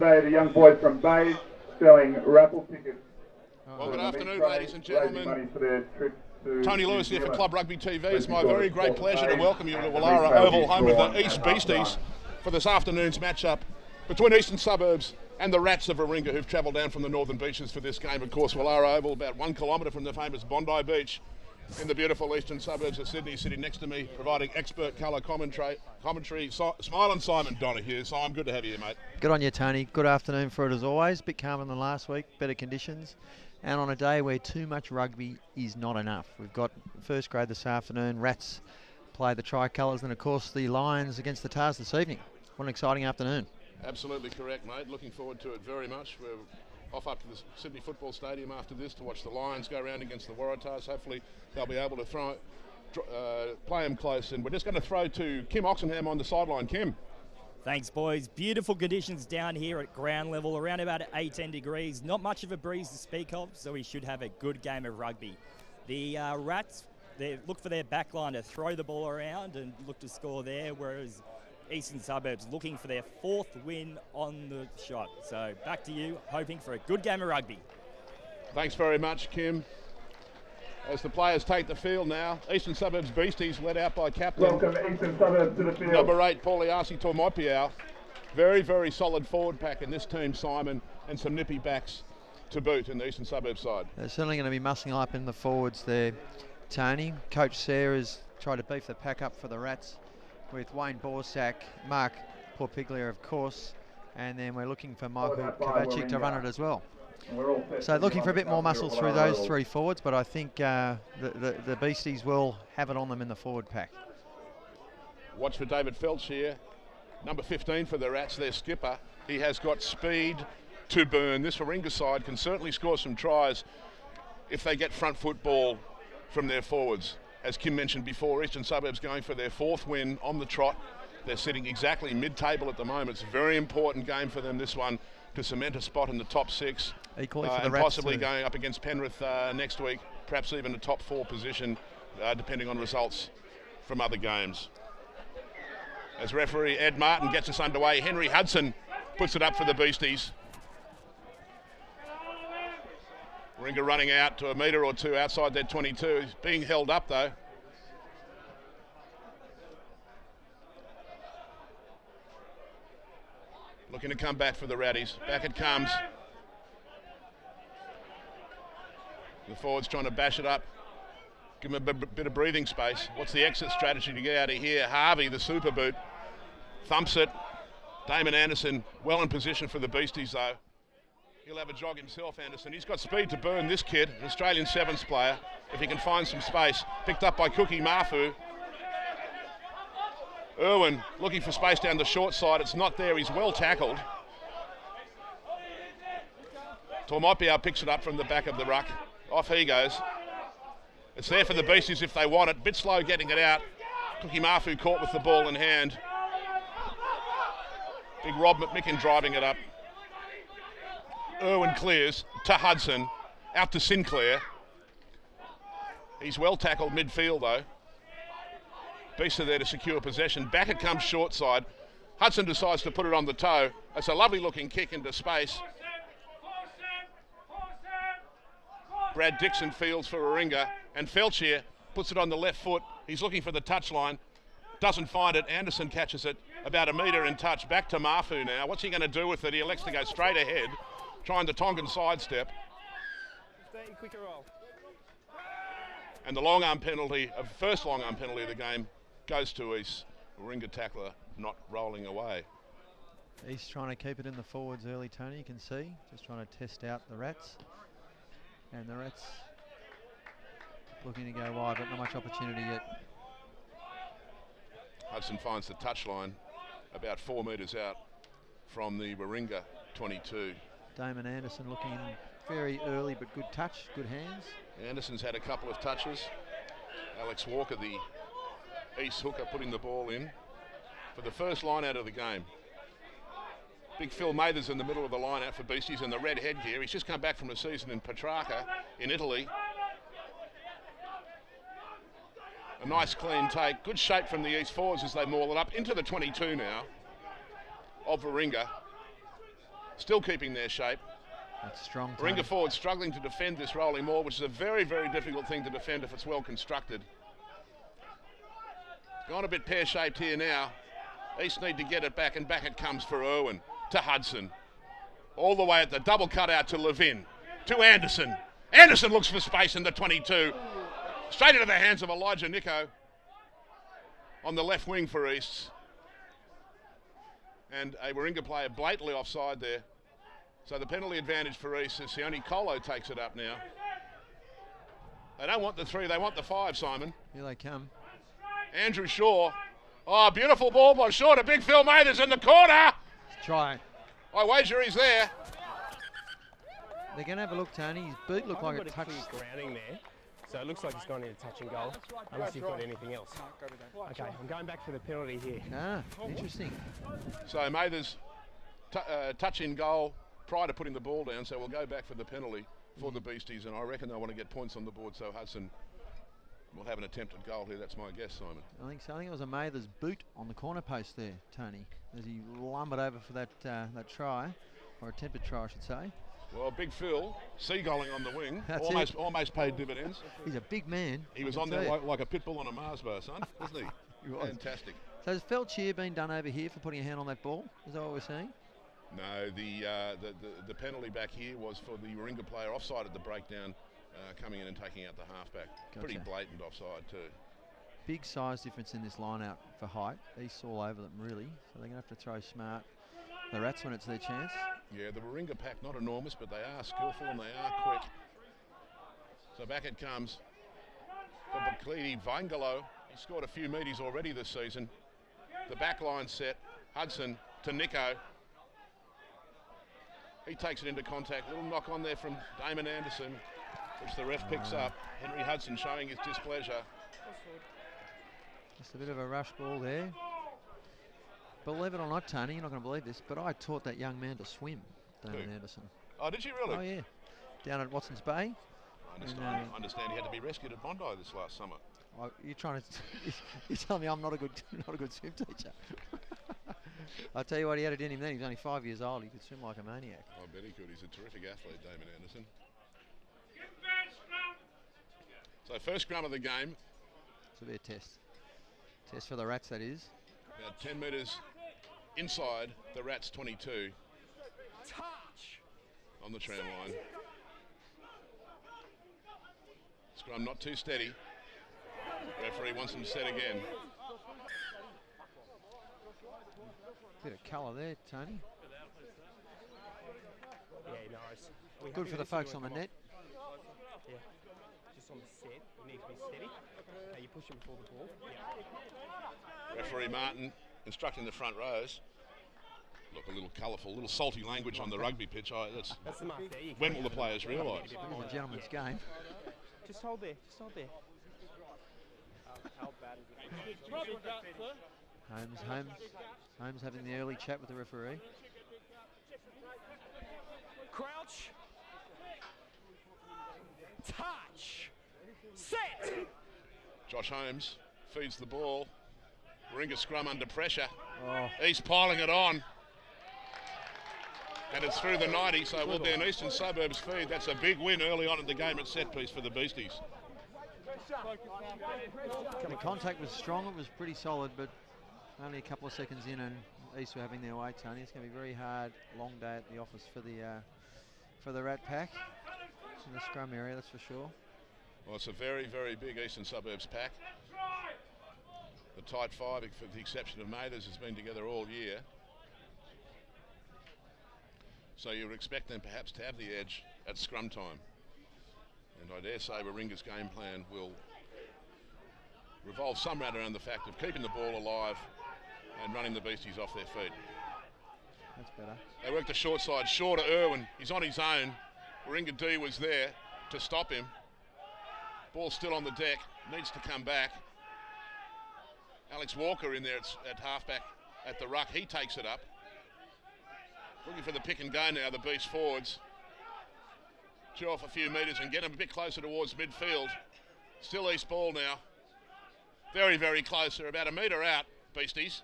Today, the young boys from Bay selling raffle tickets. Well, good afternoon, ladies and gentlemen. Tony Lewis here for Club Rugby TV. It's my very great pleasure to welcome you to Woollahra Oval, home of the East Beasties, for this afternoon's matchup between Eastern Suburbs and the Rats of Warringah, who've travelled down from the Northern Beaches for this game. Of course, Woollahra Oval, about 1 kilometre from the famous Bondi Beach, in the beautiful eastern suburbs of Sydney. Sitting next to me, providing expert colour commentary, Smiling Simon Donahue. Simon, good to have you here, mate. Good on you, Tony. Good afternoon for it as always. Bit calmer than last week, better conditions. And on a day where too much rugby is not enough. We've got first grade this afternoon. Rats play the tricolours, and of course the Lions against the Tars this evening. What an exciting afternoon. Absolutely correct, mate. Looking forward to it very much. We're off up to the Sydney Football Stadium after this to watch the Lions go around against the Warringah. Hopefully they'll be able to play them close. And we're just going to throw to Kim Oxenham on the sideline. Kim. Thanks, boys. Beautiful conditions down here at ground level, around about 18 degrees. Not much of a breeze to speak of, so we should have a good game of rugby. The Rats, they look for their backline to throw the ball around and look to score there, whereas Eastern Suburbs looking for their 4th win on the shot. So back to you, hoping for a good game of rugby. Thanks very much, Kim. As the players take the field now, Eastern Suburbs Beasties led out by captain. Welcome Eastern Suburbs to the field. Number 8, Pauliasi Tormopiao. Very, very solid forward pack in this team, Simon, and some nippy backs to boot in the Eastern Suburbs side. They're certainly going to be mussing up in the forwards there, Tony. Coach Sarah's tried to beef the pack up for the Rats with Wayne Borsak, Mark Porpiglia, of course, and then we're looking for Michael Kovacic to run it as well. So looking for a bit more muscle through those 3 forwards, but I think the Beasties will have it on them in the forward pack. Watch for David Felch here, number 15 for the Rats, their skipper. He has got speed to burn. This Warringah side can certainly score some tries if they get front football from their forwards. As Kim mentioned before, Eastern Suburbs going for their 4th win on the trot. They're sitting exactly mid-table at the moment. It's a very important game for them, this one, to cement a spot in the top 6. Equally for the and Rats possibly too. Going up against Penrith next week, perhaps even a top 4 position, depending on results from other games. As referee Ed Martin gets us underway, Henry Hudson puts it up for the Beasties. Warringah running out to a metre or 2 outside their 22. He's being held up though. Looking to come back for the Ratties. Back it comes. The forwards trying to bash it up. Give him a bit of breathing space. What's the exit strategy to get out of here? Harvey, the super boot, thumps it. Damon Anderson well in position for the Beasties though. He'll have a jog himself, Anderson. He's got speed to burn, this kid, an Australian Sevens player, if he can find some space. Picked up by Cookie Mafu. Irwin looking for space down the short side. It's not there. He's well tackled. Tormopiao picks it up from the back of the ruck. Off he goes. It's there for the Beasties if they want it. Bit slow getting it out. Cookie Mafu caught with the ball in hand. Big Rob McMicken driving it up. Irwin clears to Hudson, out to Sinclair. He's well tackled midfield though. Beasts are there to secure possession. Back it comes short side. Hudson decides to put it on the toe. It's a lovely looking kick into space. Brad Dixon fields for Warringah, and Felch here puts it on the left foot. He's looking for the touchline. Doesn't find it. Anderson catches it about a metre in touch. Back to Mafu now. What's he going to do with it? He elects to go straight ahead, trying to Tongan sidestep. 15 quicker roll. And the long arm penalty, first long arm penalty of the game, goes to East. Warringah tackler not rolling away. He's trying to keep it in the forwards early, Tony, you can see. Just trying to test out the Rats. And the Rats looking to go wide, but not much opportunity yet. Hudson finds the touchline about 4 metres out from the Warringah 22. Damon Anderson looking very early, but good touch, good hands. Anderson's had a couple of touches. Alex Walker, the East hooker, putting the ball in for the first line out of the game. Big Phil Mathers in the middle of the line out for Beasties in the red headgear. He's just come back from a season in Petrarca in Italy. A nice clean take. Good shape from the East forwards as they maul it up into the 22 now of Warringah. still keeping their shape. That's strong. Warringah forward struggling to defend this rolling maul, which is a very, very difficult thing to defend if it's well constructed. Gone a bit pear-shaped here now. East need to get it back, and back it comes for Irwin to Hudson. All the way at the double cutout to Levin, to Anderson. Anderson looks for space in the 22. Straight into the hands of Elijah Nico on the left wing for East. And a Warringah player blatantly offside there. So the penalty advantage for East is Sione Colo takes it up now. They don't want the 3, they want the 5, Simon. Here they come. Andrew Shaw. Oh, beautiful ball by Shaw to Big Phil Mathers in the corner. Try. I wager he's there. They're going to have a look, Tony. His boot looked like it touched. Grounding there, so it looks like he's gone into touch and goal, unless he's got anything else. Okay, I'm going back for the penalty here. Ah, interesting. So Mathers touch in goal prior to putting the ball down, so we'll go back for the penalty for the Beasties, and I reckon they want to get points on the board, so Hudson will have an attempted goal here. That's my guess, Simon. I think so. I think it was a Mathers boot on the corner post there, Tony, as he lumbered over for that try, or attempted try, I should say. Well, Big Phil, seagulling on the wing, That's almost paid dividends. He's a big man. He was on there like a pit bull on a Mars bar, son, wasn't he? He was. Fantastic. So has felt cheer been done over here for putting a hand on that ball? Is that what we're seeing? No, the penalty back here was for the Warringah player offside at the breakdown, coming in and taking out the halfback. Gotcha. Pretty blatant offside too. Big size difference in this line out for height. East's all over them, really. So they're going to have to throw smart. The Rats when it's their chance. Yeah, the Warringah pack, not enormous, but they are skillful and they are quick. So back it comes for Baklidi Vangalo. He scored a few meaties already this season. The back line set. Hudson to Nico. He takes it into contact. Little knock on there from Damon Anderson, which the ref picks up. Henry Hudson showing his displeasure. Just a bit of a rush ball there. Believe it or not, Tony, you're not going to believe this, but I taught that young man to swim, Damon Anderson. Oh, did you really? Oh, yeah. Down at Watson's Bay. I understand he had to be rescued at Bondi this last summer. Oh, you're trying to... you're telling me I'm not a good swim teacher. I'll tell you what, he had it in him then. He was only 5 years old. He could swim like a maniac. I bet he could. He's a terrific athlete, Damon Anderson. So first scrum of the game. This will be a test. Test for the Rats, that is. About 10 metres inside the Rats 22. Touch! On the tram line. Scrum not too steady. Referee wants him set again. Bit of colour there, Tony. Yeah, nice. Good for the folks on the net. Yeah, just on the set. We need to be steady. You push him before the ball. Yeah. Referee Martin instructing the front rows. Look, a little colourful, little salty language on the rugby pitch. That's the mark there. When will the players realise? It's a gentleman's game. Just hold there. Just hold there. How bad is it? Holmes having the early chat with the referee. Crouch. Touch. Set. Josh Holmes feeds the ball. Warringah scrum under pressure. Oh. He's piling it on. And it's through the 90, so will be an Eastern Suburbs feed. That's a big win early on in the game at set piece for the Beasties. The contact was strong, it was pretty solid, but only a couple of seconds in and East were having their way, Tony. It's going to be a very hard, long day at the office for the Rat Pack in the scrum area, that's for sure. Well, it's a very, very big Eastern Suburbs pack. The tight five, for the exception of Mathers, has been together all year. So you would expect them perhaps to have the edge at scrum time. And I dare say Warringah's game plan will revolve somewhat around the fact of keeping the ball alive and running the Beasties off their feet. That's better. They work the short side, short to Irwin. He's on his own. Warringah D was there to stop him. Ball still on the deck, needs to come back. Alex Walker in there at halfback at the ruck. He takes it up. Looking for the pick and go now, the Beast forwards. Chew off a few metres and get him a bit closer towards midfield. Still East ball now. Very, very close. They're about a metre out, Beasties.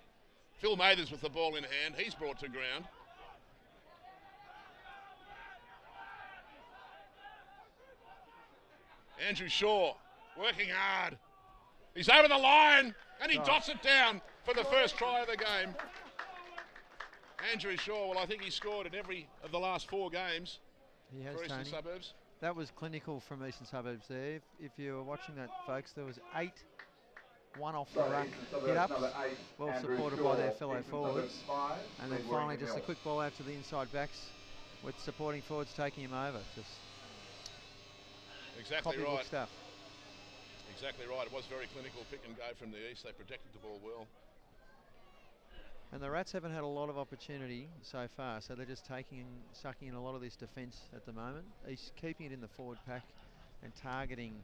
Phil Mathers with the ball in hand. He's brought to ground. Andrew Shaw working hard. He's over the line and he dots it down for the first try of the game. Andrew Shaw, well, I think he scored in every of the last 4 games He has, for Eastern Tony. Suburbs. That was clinical from Eastern Suburbs there. If you were watching that, folks, there was 8 one-off the ruck hit-ups, well supported by their fellow forwards. And then finally just a quick ball out to the inside backs with supporting forwards taking him over. Just exactly copybook right. stuff. Exactly right. It was very clinical pick and go from the east. They protected the ball well. And the Rats haven't had a lot of opportunity so far, so they're just sucking in a lot of this defence at the moment. He's keeping it in the forward pack and targeting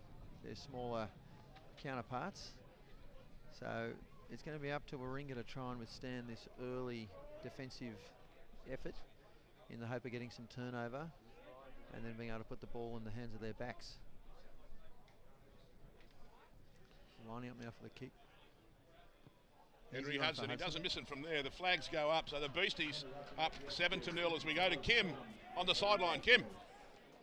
their smaller counterparts. So it's going to be up to Warringah to try and withstand this early defensive effort in the hope of getting some turnover and then being able to put the ball in the hands of their backs. Lining up now for the kick. Henry Hudson, he doesn't miss it from there. The flags go up, so the Beasties up 7-0 as we go to Kim on the sideline. Kim.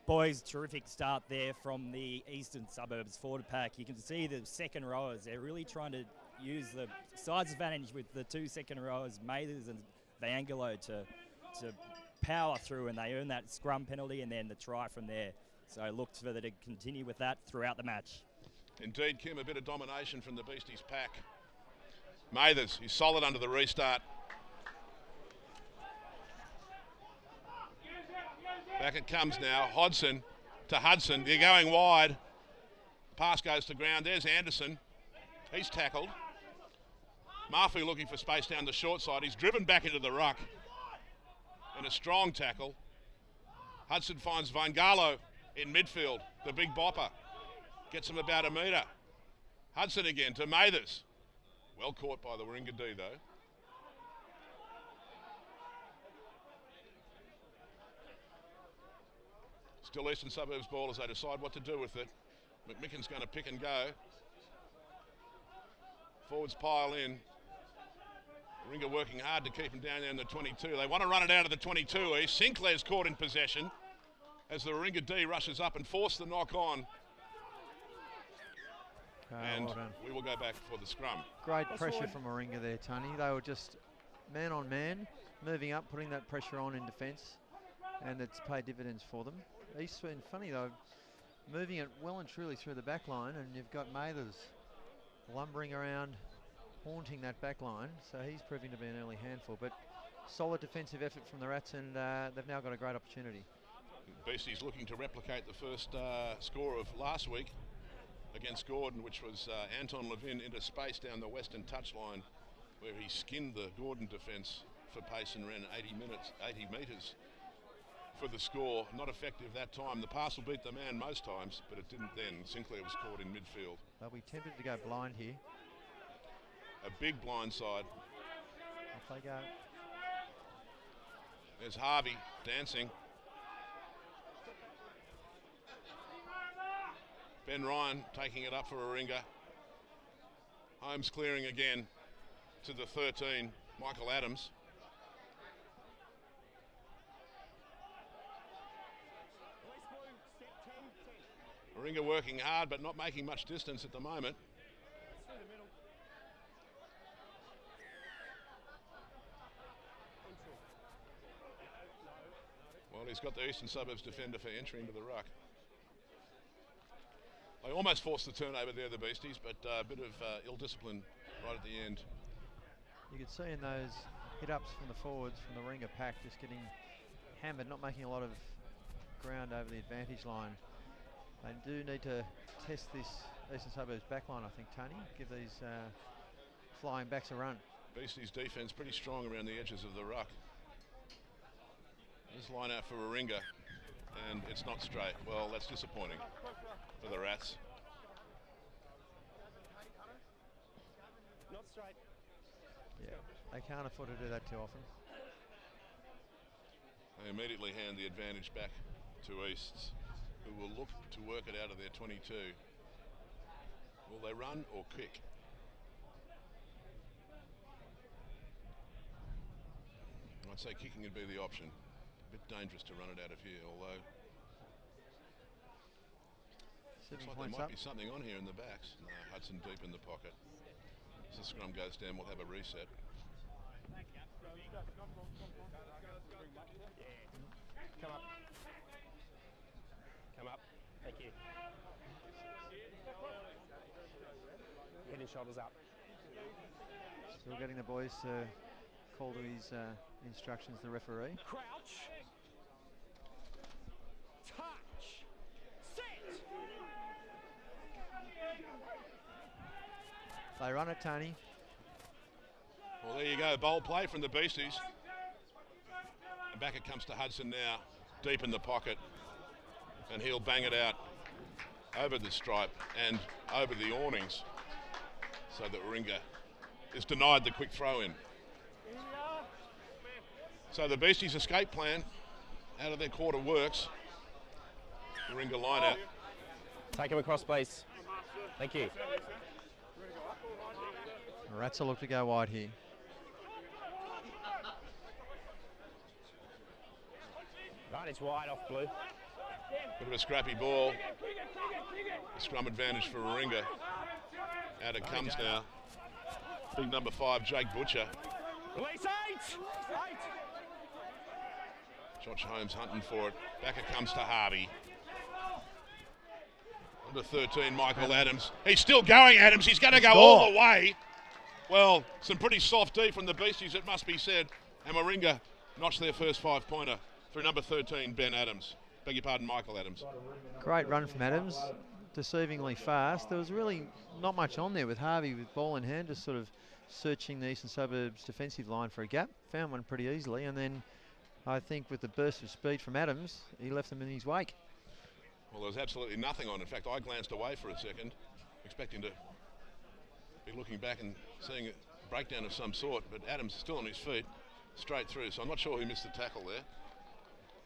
Boys, terrific start there from the Eastern Suburbs forward pack. You can see the second rowers, they're really trying to use the size advantage with the 2 second rowers, Mathers and Vangelo, to power through, and they earn that scrum penalty and then the try from there. So I looked for them to continue with that throughout the match. Indeed, Kim, a bit of domination from the Beasties pack. Mathers, he's solid under the restart. Back it comes now. Hodson to Hudson. They're going wide. Pass goes to ground. There's Anderson. He's tackled. Murphy looking for space down the short side. He's driven back into the ruck in a strong tackle. Hudson finds Vangalo in midfield. The big bopper. Gets him about a metre. Hudson again to Mathers. Well caught by the Warringah D though. Still Eastern Suburbs ball as they decide what to do with it. McMicken's going to pick and go. Forwards pile in. Warringah working hard to keep him down there in the 22. They want to run it out of the 22 east. Sinclair's caught in possession as the Warringah D rushes up and force the knock on. And well we will go back for the scrum. Great pressure from Warringah there, Tony. They were just man on man, moving up, putting that pressure on in defence, and it's paid dividends for them. East's been funny though, moving it well and truly through the back line, and you've got Mathers lumbering around, haunting that back line, so he's proving to be an early handful. But solid defensive effort from the Rats, and they've now got a great opportunity. Beasties looking to replicate the first score of last week against Gordon, which was Anton Levin into space down the western touchline, where he skinned the Gordon defence for pace and ran 80 metres for the score. Not effective that time. The pass will beat the man most times, but it didn't then. Sinclair was caught in midfield. They'll be tempted to go blind here. A big blind side. Off they go. There's Harvey dancing. Ben Ryan taking it up for Warringah. Holmes clearing again to the 13, Michael Adams. Warringah working hard but not making much distance at the moment. Well, he's got the Eastern Suburbs defender for entry into the ruck. They almost forced the turnover there, the Beasties, but a bit of ill discipline right at the end. You could see in those hit-ups from the forwards, from the Warringah pack, just getting hammered, not making a lot of ground over the advantage line. They do need to test this Eastern Suburbs backline, I think, Tony. Give these flying backs a run. Beasties' defence pretty strong around the edges of the ruck. This line out for Warringah, and it's not straight. Well, that's disappointing for the Rats. Not straight. Yeah, they can't afford to do that too often. They immediately hand the advantage back to Easts, who will look to work it out of their 22. Will they run or kick? I'd say kicking would be the option. A bit dangerous to run it out of here, although Looks like there might be something on here in the backs. No, Hudson deep in the pocket. As the scrum goes down, we'll have a reset. Come up. Come up. Thank you. Head and shoulders up. Still getting the boys to call to his instructions, the referee. Crouch. Touch. Set. They run it, Tony. Well, there you go. Bold play from the Beasties. And back it comes to Hudson now, deep in the pocket. And he'll bang it out over the stripe and over the awnings so that Warringah is denied the quick throw in. So the Beasties' escape plan out of their quarter works. Warringah line out. Take him across, please. Thank you. Rats will look to go wide here. Right, it's wide off blue. Bit of a scrappy ball. A scrum advantage for Warringah. Out it comes now. Big number 5, Jake Butcher. Release 8! Josh Holmes hunting for it. Back it comes to Harvey. Number 13, Michael Adams. He's still going, Adams. He's going to go all the way. Well, some pretty soft D from the Beasties, it must be said. And Warringah notched their first 5-pointer through number 13, Ben Adams. Beg your pardon, Michael Adams. Great run from Adams. Deceivingly fast. There was really not much on there with Harvey with ball in hand, just sort of searching the Eastern Suburbs defensive line for a gap. Found one pretty easily, and then I think with the burst of speed from Adams, he left them in his wake. Well, there was absolutely nothing on. In fact, I glanced away for a second, expecting to be looking back and seeing a breakdown of some sort, but Adams is still on his feet, straight through, so I'm not sure who missed the tackle there,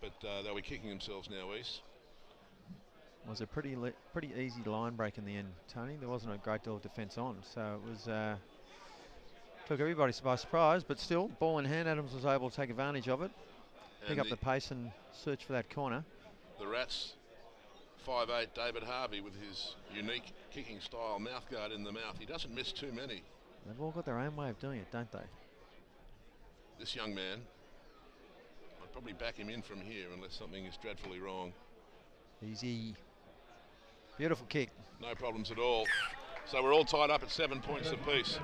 but they'll be kicking themselves now, East. It was a pretty easy line break in the end, Tony. There wasn't a great deal of defence on, so it was took everybody by surprise, but still, ball in hand, Adams was able to take advantage of it, pick up the pace and search for that corner. The Rats, 5'8", David Harvey with his unique kicking style, mouth guard in the mouth. He doesn't miss too many. They've all got their own way of doing it, don't they? This young man, I'd probably back him in from here unless something is dreadfully wrong. Easy. Beautiful kick. No problems at all. So we're all tied up at 7 points apiece.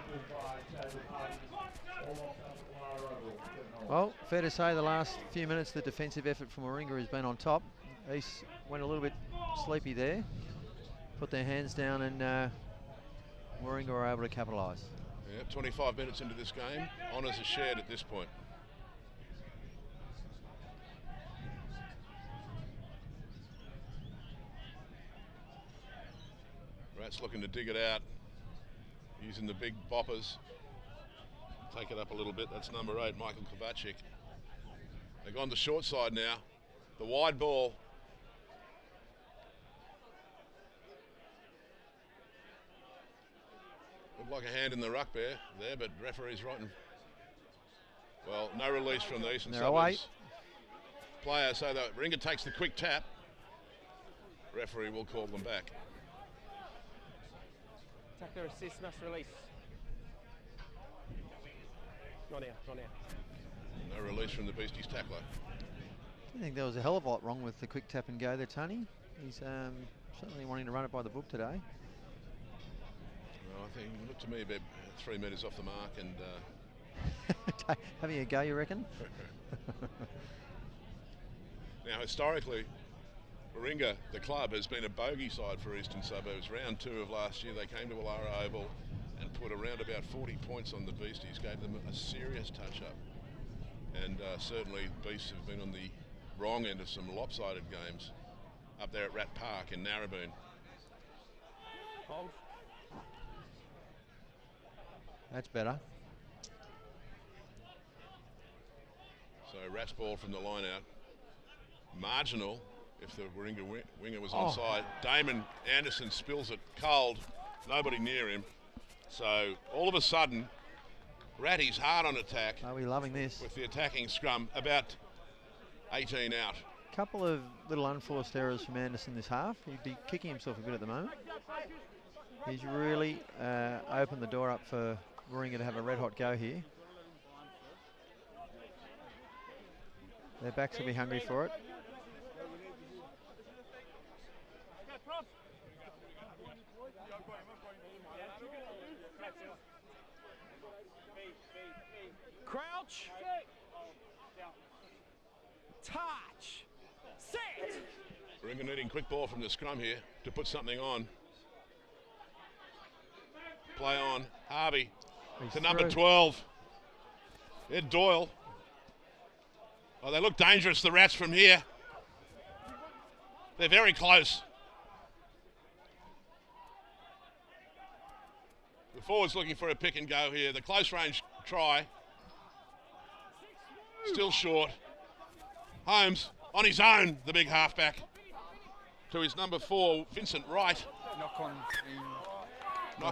Well, fair to say the last few minutes the defensive effort from Warringah has been on top. East went a little bit sleepy there, put their hands down, and Warringah were able to capitalise. Yeah, 25 minutes into this game, honours are shared at this point. Rats looking to dig it out, using the big boppers. Take it up a little bit. That's number 8, Michael Kovacic. They've gone the short side now. The wide ball. Looked like a hand in the ruck there, but referee's right. Well, no release from the Eastern Suburbs player, so the Warringah takes the quick tap. Referee will call them back. Tackler assist must release. Not out, not out. No release from the Beasties tackler. I think there was a hell of a lot wrong with the quick tap and go there, Tony. He's certainly wanting to run it by the book today. Well, I think it looked to me about 3 metres off the mark and... Having a go, you reckon? Now, historically, Warringah, the club, has been a bogey side for Eastern Suburbs. Round 2 of last year, they came to Woollahra Oval and put around about 40 points on the Beasties, gave them a serious touch-up. And certainly, Beasts have been on the wrong end of some lopsided games up there at Rat Park in Narrabeen. Hold. That's better. So Rats ball from the line out. Marginal if the Warringah winger was onside. Damon Anderson spills it cold. Nobody near him. So all of a sudden, Ratty's hard on attack. Are we loving this? With the attacking scrum about 18 out. couple of little unforced errors from Anderson this half. He'd be kicking himself a bit at the moment. He's really opened the door up for Warringah to have a red-hot go here. Their backs will be hungry for it. Crouch. Touch. Set. Warringah needing quick ball from the scrum here to put something on. Play on. Harvey to number 12. Ed Doyle. Oh, they look dangerous, the Rats, from here. They're very close. The forward's looking for a pick and go here. The close range try. Still short. Holmes on his own, the big halfback. To his number 4, Vincent Wright. Knock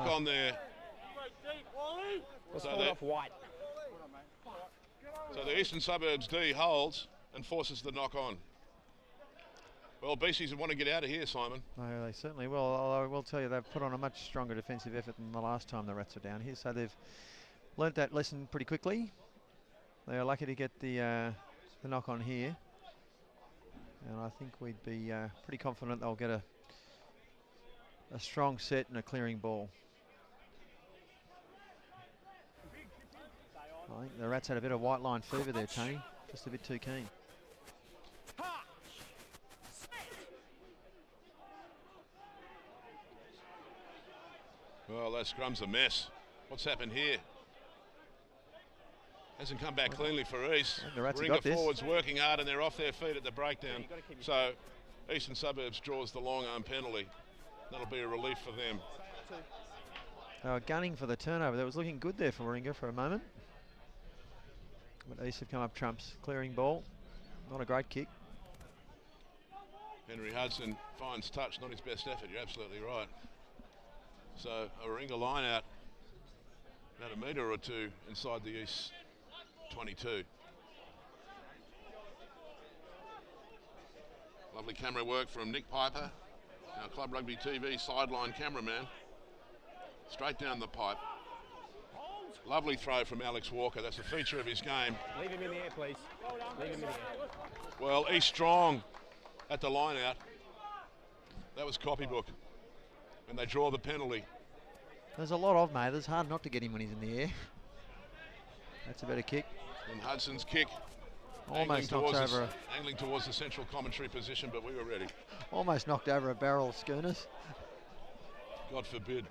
on there. Let's hold off White. So the Eastern Suburbs D holds and forces the knock on. Well, Beasties want to get out of here, Simon. No, they certainly will. Although I will tell you, they've put on a much stronger defensive effort than the last time the Rats were down here. So they've learnt that lesson pretty quickly. They are lucky to get the knock on here. And I think we'd be pretty confident they'll get a strong set and a clearing ball. I think the Rats had a bit of white line fever there, Tony. Just a bit too keen. Well, that scrum's a mess. What's happened here? Hasn't come back cleanly for East. The Rats have got this. Forwards working hard and they're off their feet at the breakdown. So Eastern Suburbs draws the long arm penalty. That'll be a relief for them. They were gunning for the turnover. That was looking good there for Warringah for a moment. But East have come up trumps. Clearing ball. Not a great kick. Henry Hudson finds touch, not his best effort. You're absolutely right. So a Warringah line out about a metre or two inside the East 22. Lovely camera work from Nick Piper, our Club Rugby TV sideline cameraman. Straight down the pipe. Lovely throw from Alex Walker. That's a feature of his game. Leave him in the air, please. Leave him in the air. Well, East strong at the line out. That was copybook. And they draw the penalty. There's a lot of Mathers. Hard not to get him when he's in the air. That's a better kick. And Hudson's kick. Almost knocked over. Angling towards the central commentary position, but we were ready. Almost knocked over a barrel of schooners. God forbid.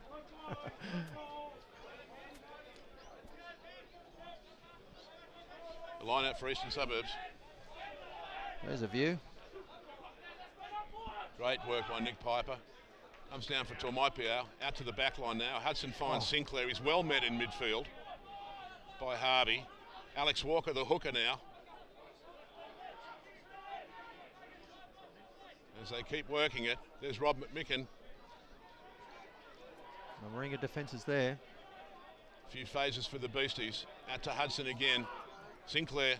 The line out for Eastern Suburbs. There's a view. Great work by Nick Piper. Comes down for Tormaipiau. Out to the back line now. Hudson finds Sinclair. He's well met in midfield by Harvey. Alex Walker, the hooker now. As they keep working it, there's Rob McMicken. The Warringah defence is there. A few phases for the Beasties. Out to Hudson again. Sinclair.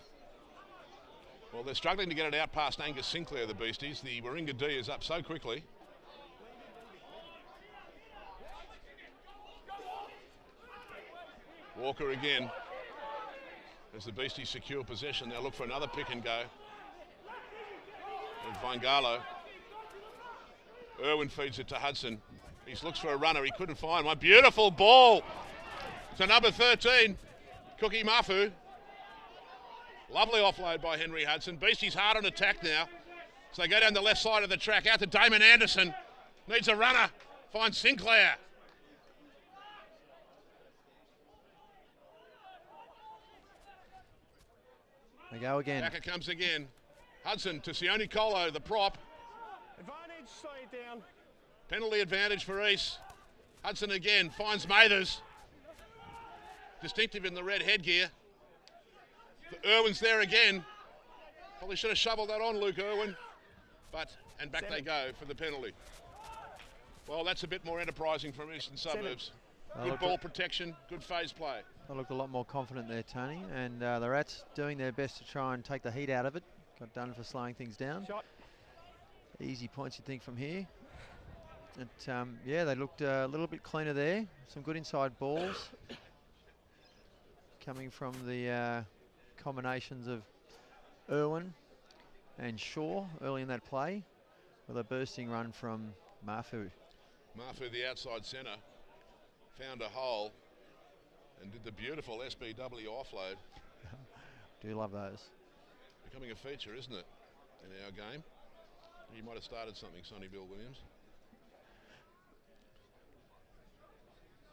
Well, they're struggling to get it out past Angus Sinclair, the Beasties. The Warringah D is up so quickly. Walker again. As the Beasties secure possession, they'll look for another pick and go. And Vangalo. Irwin feeds it to Hudson. He looks for a runner. He couldn't find one. Beautiful ball to number 13, Cookie Mafu. Lovely offload by Henry Hudson. Beasties hard on attack now. So they go down the left side of the track. Out to Damon Anderson. Needs a runner. Finds Sinclair. They go again. Back it comes again. Hudson to Sione Colo, the prop. Advantage, slow it down. Penalty advantage for East. Hudson again finds Mathers. Distinctive in the red headgear. Irwin's there again. Probably should have shoveled that on, Luke Irwin. And back they go for the penalty. Well, that's a bit more enterprising from Eastern Suburbs. Good ball protection, good phase play. They looked a lot more confident there, Tony. And the Rats doing their best to try and take the heat out of it. got done for slowing things down. Shot. Easy points, you'd think, from here. But yeah, they looked a little bit cleaner there. Some good inside balls coming from the combinations of Irwin and Shaw early in that play, with a bursting run from Mafu. Mafu, the outside centre, found a hole and did the beautiful SBW offload. Do love those. Becoming a feature, isn't it, in our game? You might have started something, Sonny Bill Williams.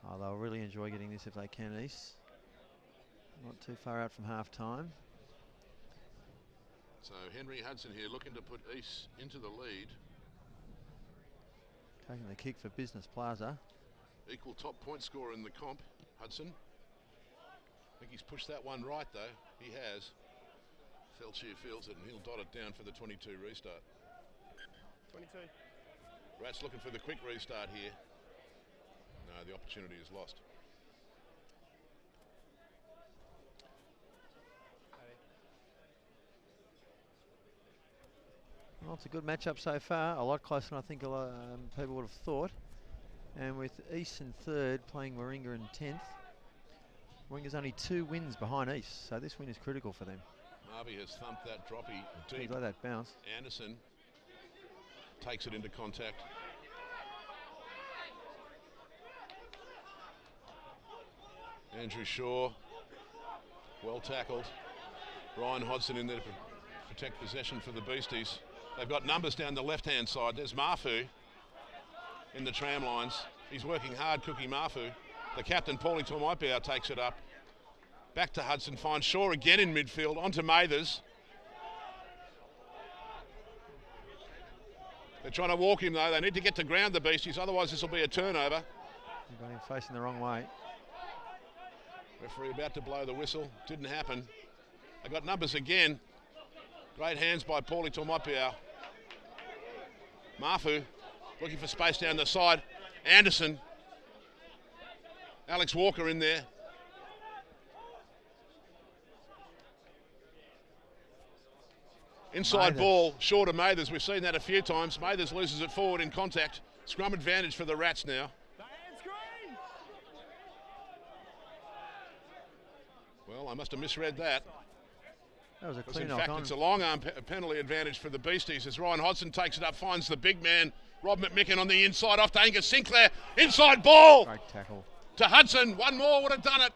Oh, they'll really enjoy getting this if they can, East. Not too far out from half time. So Henry Hudson here looking to put East into the lead. Taking the kick for Business Plaza. Equal top point scorer in the comp, Hudson. I think he's pushed that one right though. He has. Felchier feels it and he'll dot it down for the 22 restart. 22. Rats looking for the quick restart here. No, the opportunity is lost. Well, it's a good matchup so far. A lot closer than I think people would have thought. And with East in third, playing Warringah in 10th. Warringah's only 2 wins behind East, so this win is critical for them. Marvey has thumped that droppy deep. Like that bounce. Anderson takes it into contact. Andrew Shaw, well tackled. Ryan Hodson in there to protect possession for the Beasties. They've got numbers down the left-hand side. There's Mafu in the tram lines. He's working hard, Cookie Mafu. The captain, Paulie Tomaipau, takes it up. Back to Hudson, finds Shaw again in midfield, onto Mathers. They're trying to walk him though. They need to get to ground, the Beasties, otherwise this will be a turnover. You've got him facing the wrong way. Referee about to blow the whistle. Didn't happen. They got numbers again. Great hands by Paulie Tomaipau. Mafu looking for space down the side. Anderson. Alex Walker in there. Inside Mathers. ball, short of Mathers. We've seen that a few times. Mathers loses it forward in contact. Scrum advantage for the Rats now. Well, I must have misread that. That was a Because clean in knock fact, on. it's a long arm penalty advantage for the Beasties as Ryan Hodson takes it up, finds the big man, Rob McMicken on the inside off to Angus Sinclair. Inside ball Great tackle. to Hudson. One more would have done it.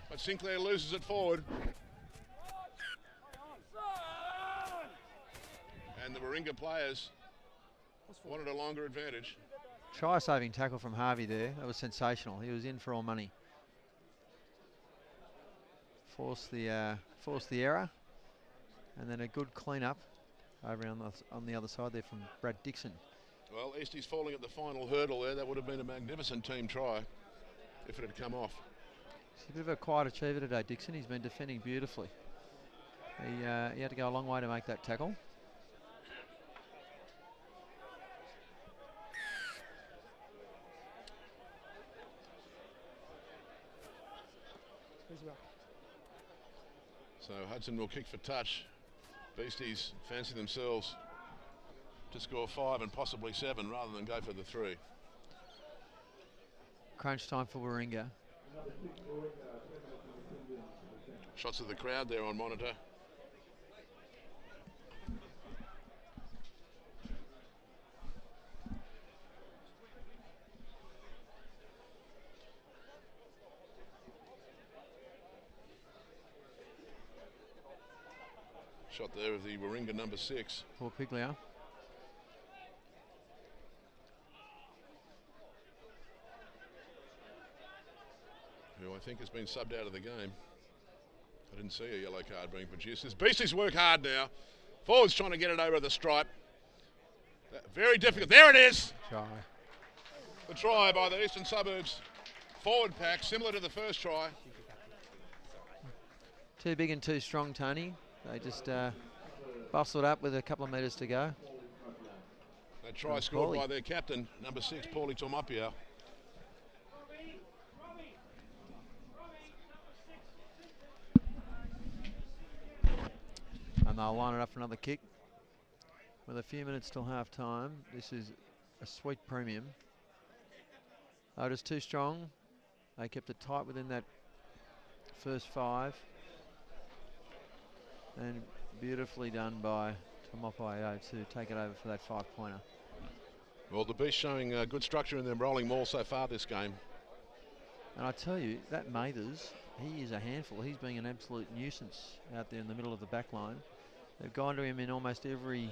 But Sinclair loses it forward. And the Warringah players wanted a longer advantage. Try-saving tackle from Harvey there. That was sensational. He was in for all money. Forced the error, and then a good clean-up over on the other side there from Brad Dixon. Well, Eastie's falling at the final hurdle there. That would have been a magnificent team try if it had come off. He's a bit of a quiet achiever today, Dixon. He's been defending beautifully. He had to go a long way to make that tackle. So Hudson will kick for touch. Beasties fancy themselves to score 5 and possibly 7 rather than go for the 3. Crunch time for Warringah. Shots of the crowd there on monitor. Shot there of the Warringah number 6. Paul Piglier. Who I think has been subbed out of the game. I didn't see a yellow card being produced. This Beasties work hard now. Forwards trying to get it over the stripe. Very difficult. There it is. Try. The try by the Eastern Suburbs forward pack, similar to the first try. Too big and too strong, Tony. They just bustled up with a couple of metres to go. That try scored by their captain, number 6, Paulie Tomaipau. And they'll line it up for another kick. With a few minutes till half time, this is a sweet premium. Otis too strong. They kept it tight within that first 5. And beautifully done by Tomopaio to take it over for that 5-pointer. Well, the Beast showing good structure in their rolling maul so far this game. And I tell you, that Mathers, he is a handful. He's being an absolute nuisance out there in the middle of the back line. They've gone to him in almost every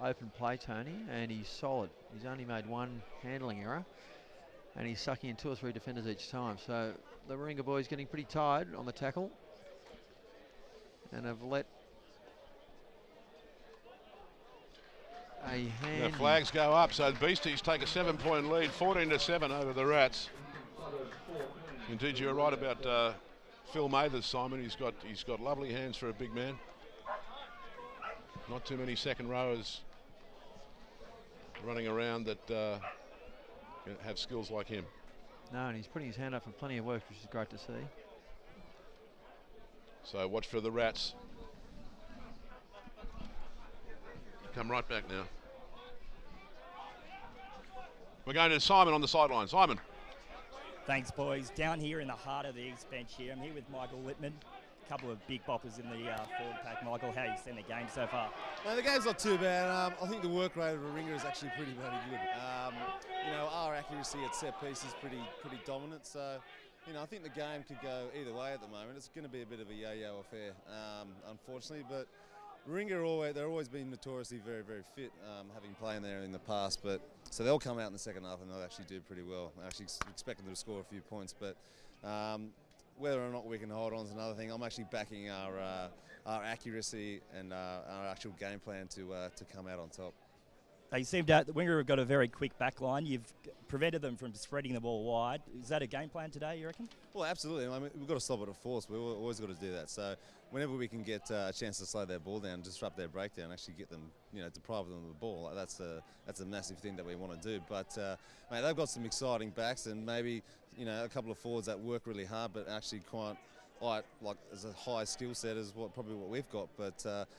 open play, Tony, and he's solid. He's only made one handling error, and he's sucking in 2 or 3 defenders each time. So the Warringah boys getting pretty tired on the tackle, and have let a hand. The flags go up, so the Beasties take a 7-point lead, 14-7 over the Rats. Indeed, you're right about Phil Mathers, Simon. He's got lovely hands for a big man. Not too many second rowers running around that have skills like him. No, and he's putting his hand up for plenty of work, which is great to see. So watch for the Rats. Come right back now. We're going to Simon on the sideline. Simon. Thanks, boys. Down here in the heart of the East Bench here. I'm here with Michael Littman. A couple of big boppers in the forward pack. Michael, how have you seen the game so far? No, the game's not too bad. I think the work rate of Warringah is actually pretty bloody good. Our accuracy at set piece is pretty dominant. So, I think the game could go either way at the moment. It's going to be a bit of a yo-yo affair, unfortunately. But Warringah they've always been notoriously very, very fit, having played there in the past. But so they'll come out in the second half and they'll actually do pretty well. I actually expect them to score a few points, but. Whether or not we can hold on is another thing. I'm actually backing our accuracy and our actual game plan to come out on top. They seem to, the Warringah have got a very quick back line. You've prevented them from spreading the ball wide. Is that a game plan today, you reckon? Well, absolutely. I mean, we've got to stop it at force. We've always got to do that. So whenever we can get a chance to slow their ball down, disrupt their breakdown, actually get them, deprive them of the ball, that's a massive thing that we want to do. But, mate, they've got some exciting backs and maybe, a couple of forwards that work really hard but actually quite like as a high skill set as probably what we've got, but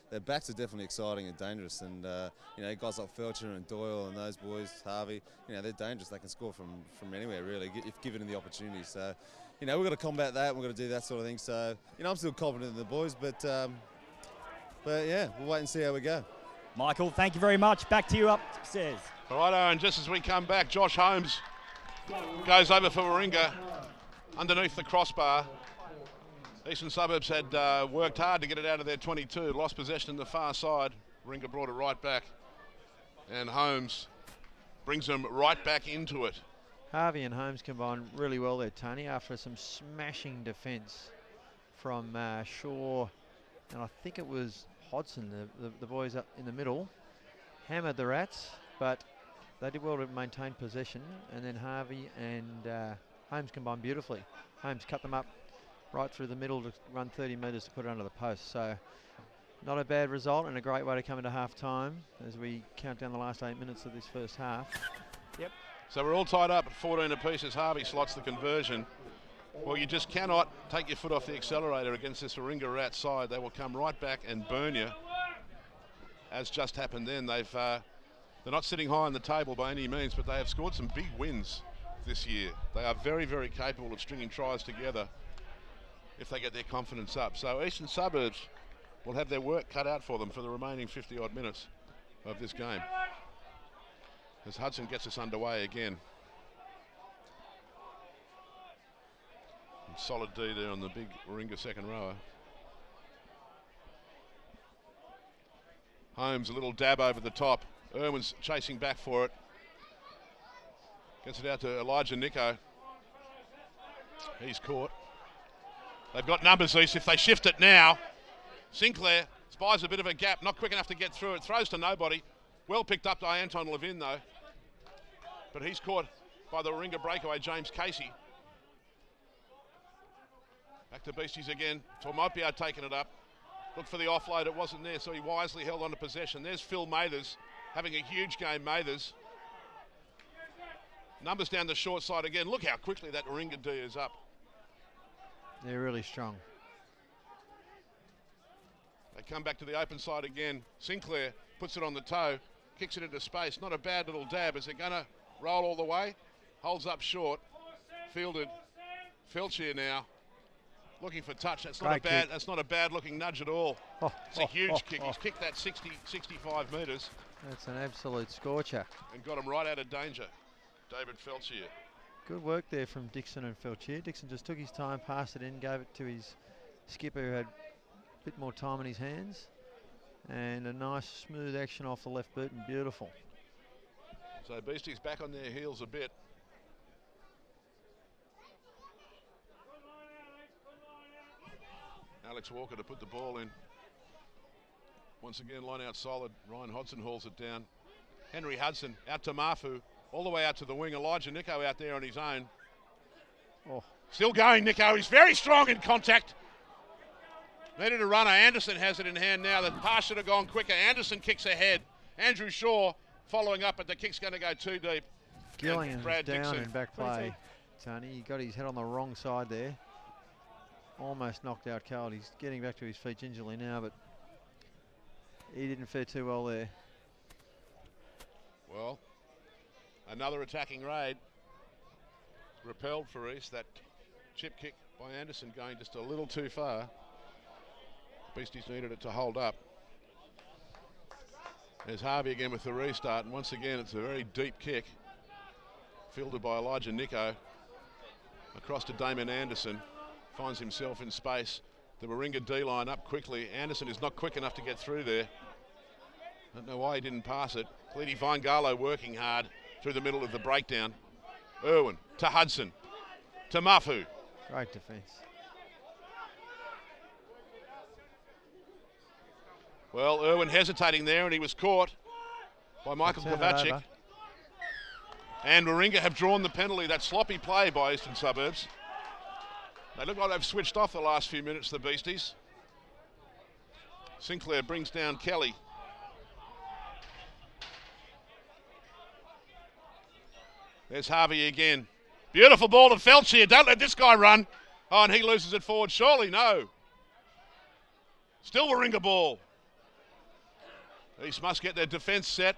their backs are definitely exciting and dangerous. And guys like Felcher and Doyle and those boys, Harvey, they're dangerous. They can score from anywhere really if given the opportunity. So, we've got to combat that. We've got to do that sort of thing. So, I'm still confident in the boys, but yeah, we'll wait and see how we go. Michael, thank you very much. Back to you upstairs. All right, and just as we come back, Josh Holmes goes over for Warringah underneath the crossbar. Eastern Suburbs had worked hard to get it out of their 22, lost possession in the far side. Warringah brought it right back, and Holmes brings them right back into it. Harvey and Holmes combined really well there, Tony, after some smashing defence from Shaw, and I think it was Hodson, the boys up in the middle, hammered the Rats, but they did well to maintain possession, and then Harvey and Holmes combined beautifully. Holmes cut them up right through the middle to run 30 metres to put it under the post. So not a bad result and a great way to come into half time as we count down the last 8 minutes of this first half. Yep. So we're all tied up at 14 apiece as Harvey slots the conversion. Well, you just cannot take your foot off the accelerator against this Warringah Rat side. They will come right back and burn you, as just happened then. They're not sitting high on the table by any means, but they have scored some big wins this year. They are very, very capable of stringing tries together if they get their confidence up. So Eastern Suburbs will have their work cut out for them for the remaining 50-odd minutes of this game, as Hudson gets us underway again. And solid D there on the big Warringah second rower. Holmes, a little dab over the top. Irwin's chasing back for it. Gets it out to Elijah Nico. He's caught. They've got numbers, East. If they shift it now, Sinclair spies a bit of a gap, not quick enough to get through it. Throws to nobody. Well picked up by Anton Levin, though. But he's caught by the Warringah breakaway, James Casey. Back to Beasties again. Tormopio taking it up. Looked for the offload. It wasn't there, so he wisely held on to possession. There's Phil Mathers having a huge game, Mathers. Numbers down the short side again. Look how quickly that Warringah D is up. They're really strong. They come back to the open side again. Sinclair puts it on the toe, kicks it into space. Not a bad little dab. Is it going to roll all the way? Holds up short. Fielded. Felchier now. Looking for touch. That's not That's not a bad looking nudge at all. It's a huge kick. He's kicked that 65 metres. That's an absolute scorcher. And got him right out of danger. David Felchier. Good work there from Dixon and Felchier. Dixon just took his time, passed it in, gave it to his skipper who had a bit more time in his hands. And a nice smooth action off the left boot and beautiful. So Beasties back on their heels a bit. Alex Walker to put the ball in. Once again, line out solid. Ryan Hodson hauls it down. Henry Hudson out to Mafu, all the way out to the wing. Elijah Nico out there on his own. Still going, Nico. He's very strong in contact. Needed a runner. Anderson has it in hand now. The pass should have gone quicker. Anderson kicks ahead. Andrew Shaw following up, but the kick's going to go too deep. Gillingham down Dixon. in back play. Tony, he got his head on the wrong side there. Almost knocked out cold. He's getting back to his feet gingerly now, but he didn't fare too well there. Well, another attacking raid. Repelled for East. That chip kick by Anderson going just a little too far. Beasties needed it to hold up. There's Harvey again with the restart, and once again it's a very deep kick. Fielded by Elijah Nico. Across to Damon Anderson. Finds himself in space. The Warringah D-line up quickly. Anderson is not quick enough to get through there. Don't know why he didn't pass it. Cleety Vingalo working hard through the middle of the breakdown. Irwin to Hudson. To Mafu. Great defence. Well, Irwin hesitating there, and he was caught by Michael Kovacic. And Warringah have drawn the penalty. That sloppy play by Eastern Suburbs. They look like they've switched off the last few minutes, the Beasties. Sinclair brings down Kelly. There's Harvey again. Beautiful ball to Felchier. Don't let this guy run. Oh, and he loses it forward. Surely, no. Still Warringah ball. East must get their defence set.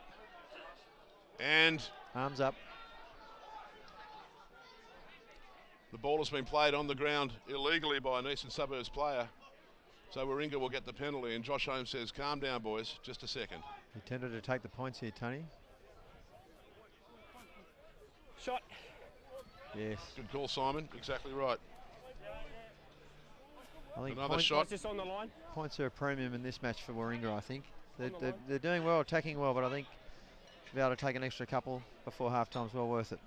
And arms up. The ball has been played on the ground illegally by an Eastern Suburbs player. So Warringah will get the penalty. And Josh Holmes says, calm down, boys. Just a second. He tended to take the points here, Tony. Shot. Yes. Good call, Simon. Exactly right. I think another shot. Just on the line. Points are a premium in this match for Warringah, I think. They're doing well, attacking well, but I think to be able to take an extra couple before half-time is well worth it.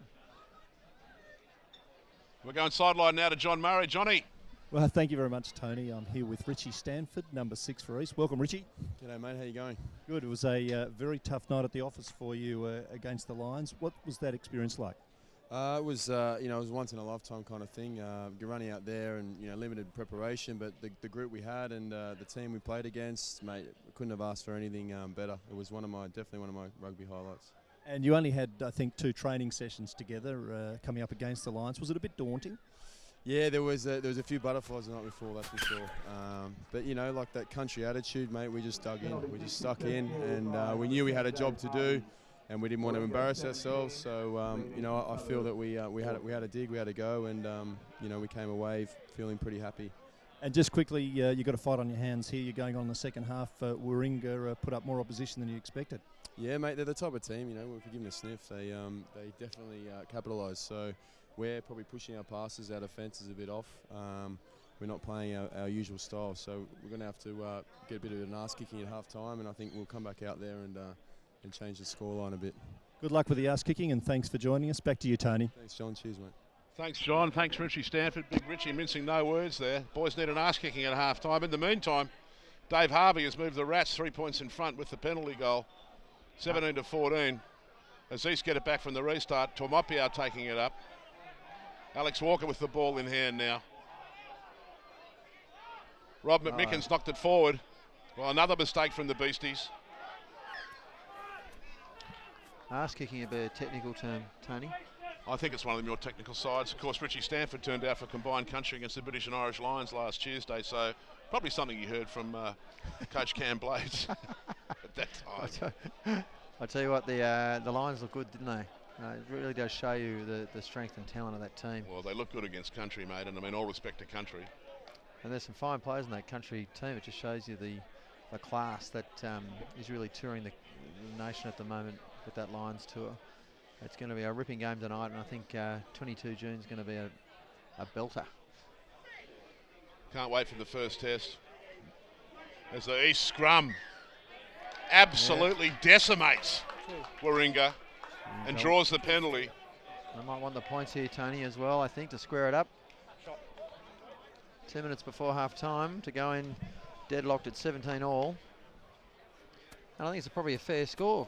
We're going sideline now to John Murray. Johnny. Well, thank you very much, Tony. I'm here with Richie Stanford, number 6 for East. Welcome, Richie. G'day, mate. How you going? Good. It was a very tough night at the office for you against the Lions. What was that experience like? It was, it was once in a lifetime kind of thing. You're running out there and limited preparation, but the group we had and the team we played against, mate, we couldn't have asked for anything better. It was definitely one of my rugby highlights. And you only had, I think, 2 training sessions together coming up against the Lions. Was it a bit daunting? Yeah, there was a few butterflies the night before, that's for sure. But like that country attitude, mate, we just dug in, we just stuck in, and we knew we had a job to do, and we didn't want to embarrass ourselves. So I feel that we had a dig, we had a go, and we came away feeling pretty happy. And just quickly, you got a fight on your hands here. You're going on in the second half. Warringah put up more opposition than you expected. Yeah, mate, they're the type of team. If you give them a sniff, they definitely capitalise. So we're probably pushing our passes, our defence is a bit off. We're not playing our usual style, so we're going to have to get a bit of an ass kicking at half time, and I think we'll come back out there and change the scoreline a bit. Good luck with the ass kicking, and thanks for joining us. Back to you, Tony. Thanks, John. Cheers, mate. Thanks, John. Thanks, Richie Stanford. Big Richie mincing no words there. Boys need an ass kicking at half time. In the meantime, Dave Harvey has moved the Rats 3 points in front with the penalty goal, 17-14. As East get it back from the restart, Tomopiao taking it up. Alex Walker with the ball in hand now. Rob McMickens knocked it forward. Well, another mistake from the Beasties. Ass kicking a bit of technical term, Tony. I think it's one of the more technical sides. Of course, Richie Stanford turned out for combined country against the British and Irish Lions last Tuesday, so probably something you heard from Coach Cam Blades at that time. I tell you what, the Lions look good, didn't they? It really does show you the strength and talent of that team. Well, they look good against country, mate, and I mean all respect to country. And there's some fine players in that country team. It just shows you the class that is really touring the nation at the moment with that Lions tour. It's going to be a ripping game tonight, and I think 22 June is going to be a belter. Can't wait for the first test. As the East scrum absolutely decimates Warringah and draws the penalty. They might want the points here, Tony, as well, I think, to square it up. 2 minutes before half time to go in deadlocked at 17 all. And I think it's probably a fair score.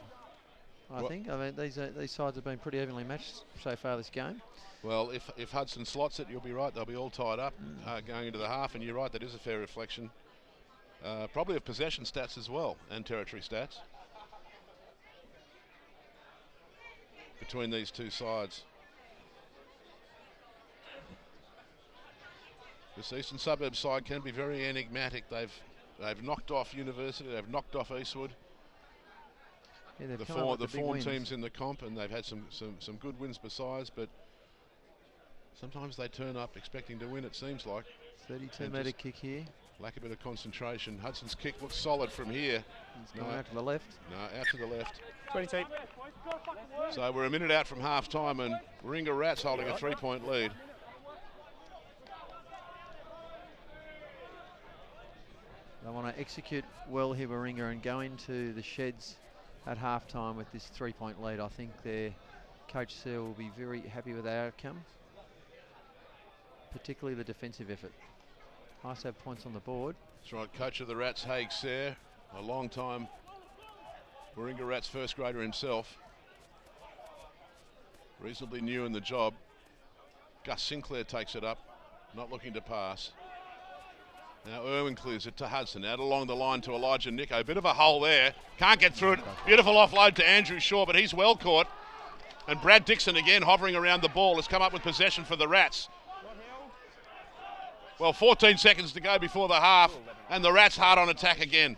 I think. I mean, these sides have been pretty evenly matched so far this game. Well, if Hudson slots it, you'll be right. They'll be all tied up going into the half, and you're right. That is a fair reflection. Probably of possession stats as well, and territory stats between these two sides. This Eastern Suburbs side can be very enigmatic. They've knocked off University. They've knocked off Eastwood. Yeah, the four teams in the comp, and they've had some good wins besides, but sometimes they turn up expecting to win, it seems like. 32-metre kick here. Lack a bit of concentration. Hudson's kick looks solid from here. He's going out to the left. No, out to the left. 22. So we're a minute out from half time, and Warringah Rats holding a 3-point lead. They want to execute well here, Warringah, and go into the sheds at half-time with this 3-point lead. I think their coach Sir will be very happy with that outcome, particularly the defensive effort. Nice to have points on the board. That's right, coach of the Rats, Haig Sayre, a long time Warringah Rats first grader himself. Reasonably new in the job. Gus Sinclair takes it up, not looking to pass. Now Irwin clears it to Hudson, out along the line to Elijah Nico. Bit of a hole there, can't get through it. Beautiful offload to Andrew Shaw, but he's well caught. And Brad Dixon again hovering around the ball has come up with possession for the Rats. Well, 14 seconds to go before the half, and the Rats hard on attack again.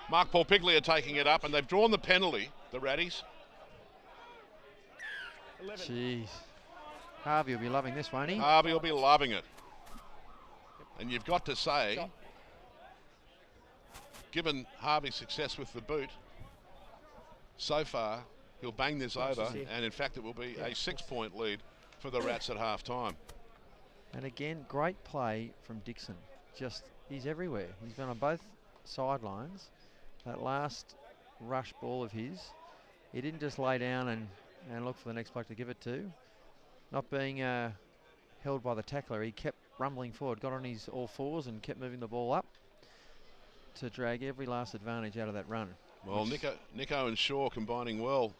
Mark Porpiglia taking it up, and they've drawn the penalty, the Ratties. Jeez. Harvey will be loving this, won't he? Harvey will be loving it. And you've got to say, given Harvey's success with the boot, so far he'll bang this over, and in fact it will be a 6-point lead for the Rats at half time. And again, great play from Dixon. Just, he's everywhere. He's been on both sidelines. That last rush ball of his, he didn't just lay down and look for the next bloke to give it to. Not being held by the tackler, he kept rumbling forward, got on his all fours and kept moving the ball up to drag every last advantage out of that run. Well, Nico and Shaw combining well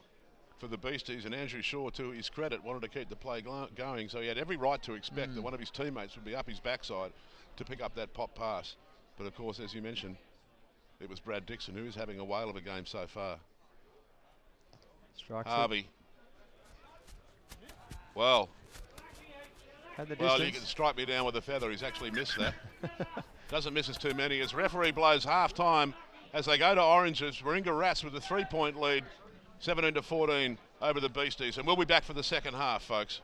for the Beasties, and Andrew Shaw, to his credit, wanted to keep the play going, so he had every right to expect that one of his teammates would be up his backside to pick up that pop pass. But of course, as you mentioned, it was Brad Dixon, who is having a whale of a game so far. Strikes Harvey. Well, you can strike me down with a feather. He's actually missed that. Doesn't miss us too many. As referee blows half-time as they go to Oranges. Warringah Rats with a 3-point lead, 17-14 over the Beasties. And we'll be back for the second half, folks.